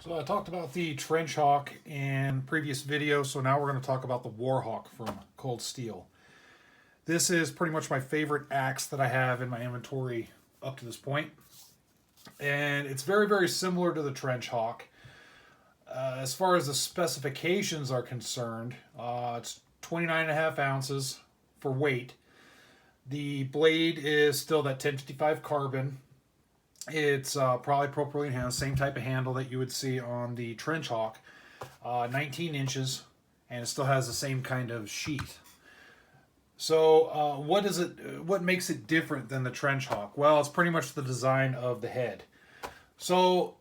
So I talked about the Trench Hawk in previous video, so now we're going to talk about the Warhawk from Cold Steel. This is pretty much my favorite axe that I have in my inventory up to this point. And it's very, very similar to the Trench Hawk. As far as the specifications are concerned, it's 29.5 ounces for weight. The blade is still that 1055 carbon. It's polypropylene handle, same type of handle that you would see on the Trench Hawk, 19 inches, and it still has the same kind of sheath. So what makes it different than the Trench Hawk? Well, it's pretty much the design of the head. So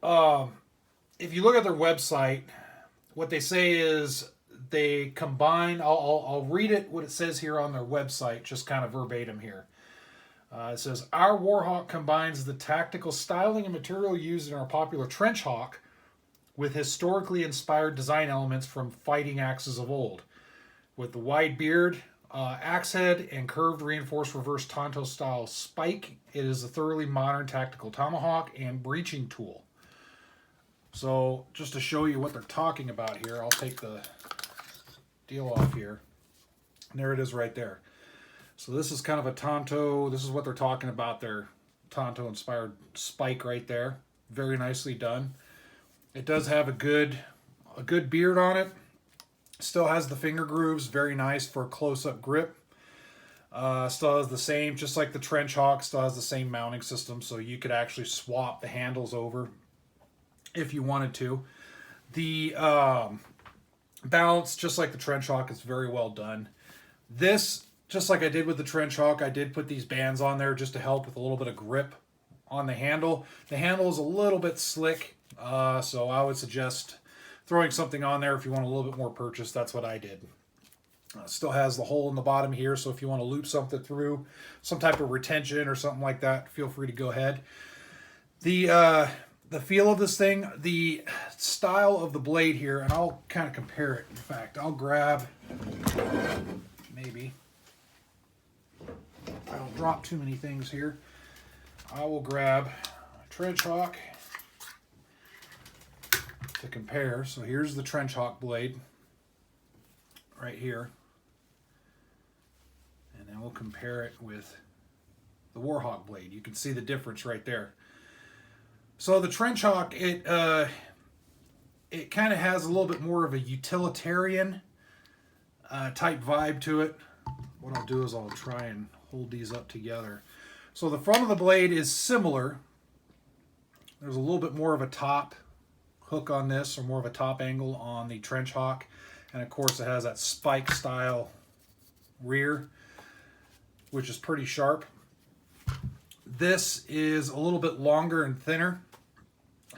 if you look at their website, what they say is they combine, I'll read it, what it says here on their website, just kind of verbatim here. It says, our Warhawk combines the tactical styling and material used in our popular Trench Hawk with historically inspired design elements from fighting axes of old. With the wide beard, axe head, and curved reinforced reverse Tonto style spike, it is a thoroughly modern tactical tomahawk and breaching tool. So just to show you what they're talking about here, I'll take the deal off here. And there it is right there. So this is kind of a Tonto, this is what they're talking about, their Tonto inspired spike right there. Very nicely done. It does have a good beard on it. Still has the finger grooves, very nice for a close-up grip. Still has the same, just like the Trench Hawk, still has the same mounting system, so you could actually swap the handles over if you wanted to. The balance, just like the Trench Hawk, is very well done. This, just like I did with the Trench Hawk, I did put these bands on there just to help with a little bit of grip on the handle. The handle is a little bit slick, so I would suggest throwing something on there if you want a little bit more purchase. That's what I did. Still has the hole in the bottom here, so if you want to loop something through, some type of retention or something like that, feel free to go ahead. The feel of this thing, the style of the blade here, and I'll kind of compare it. In fact, I'll grab, maybe, I don't drop too many things here. I will grab a Trench Hawk to compare. So here's the Trench Hawk blade right here. And then we'll compare it with the Warhawk blade. You can see the difference right there. So the Trench Hawk, it kind of has a little bit more of a utilitarian type vibe to it. What I'll do is I'll try and hold these up together. So the front of the blade is similar. There's a little bit more of a top hook on this, or more of a top angle on the Trench Hawk. And of course it has that spike style rear, which is pretty sharp. This is a little bit longer and thinner,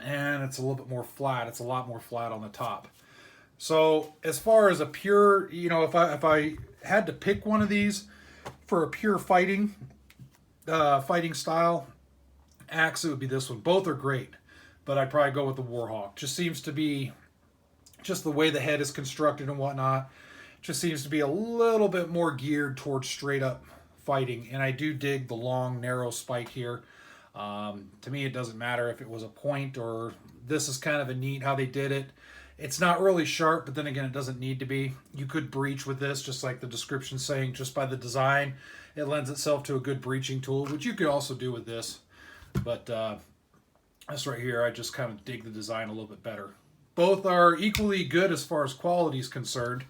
and it's a little bit more flat. It's a lot more flat on the top. So as far as a pure, you know, if I had to pick one of these for a pure fighting style axe, it would be this one. Both are great, but I'd probably go with the Warhawk. Just seems to be, just the way the head is constructed and whatnot, just seems to be a little bit more geared towards straight up fighting. And I do dig the long, narrow spike here. To me, it doesn't matter if it was a point or this is kind of a neat how they did it. It's not really sharp, but then again, it doesn't need to be. You could breach with this, just like the description's saying, just by the design. It lends itself to a good breaching tool, which you could also do with this. But this right here, I just kind of dig the design a little bit better. Both are equally good as far as quality is concerned.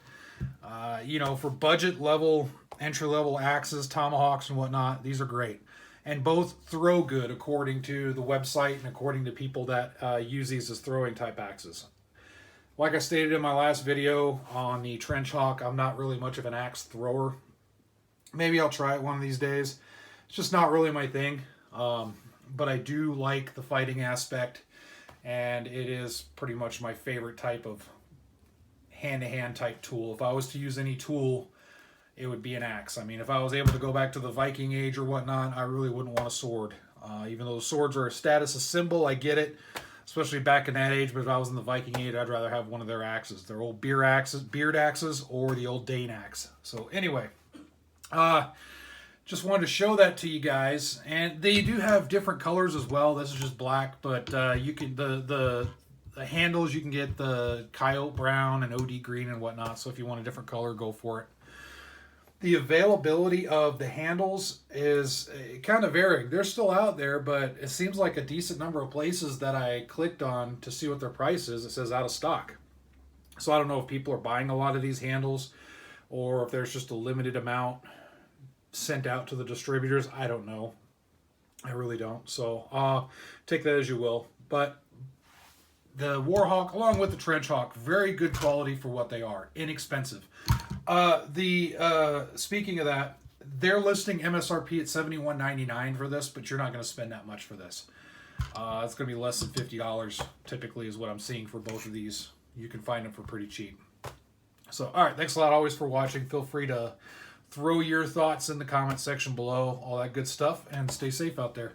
You know, for budget level, entry level axes, tomahawks and whatnot, these are great. And both throw good according to the website and according to people that use these as throwing type axes. Like I stated in my last video on the Trench Hawk, I'm not really much of an axe thrower. Maybe I'll try it one of these days. It's just not really my thing. But I do like the fighting aspect, and it is pretty much my favorite type of hand-to-hand type tool. If I was to use any tool, it would be an axe. I mean, if I was able to go back to the Viking Age or whatnot, I really wouldn't want a sword. Even though swords are a status, a symbol, I get it, especially back in that age. But if I was in the Viking Age, I'd rather have one of their axes, their old beard axes, or the old Dane axe. So anyway, just wanted to show that to you guys. And they do have different colors as well. This is just black, but you can the The handles, you can get the coyote brown and OD green and whatnot. So if you want a different color, go for it. The availability of the handles is kind of varying. They're still out there, but it seems like a decent number of places that I clicked on to see what their price is, it says out of stock. So I don't know if people are buying a lot of these handles or if there's just a limited amount sent out to the distributors. I don't know. I really don't. So take that as you will. But the Warhawk, along with the Trench Hawk, very good quality for what they are. Inexpensive. Speaking of that, they're listing MSRP at $71.99 for this, but you're not going to spend that much for this. It's going to be less than $50 typically is what I'm seeing for both of these. You can find them for pretty cheap. So, all right, thanks a lot always for watching. Feel free to throw your thoughts in the comment section below, all that good stuff, and stay safe out there.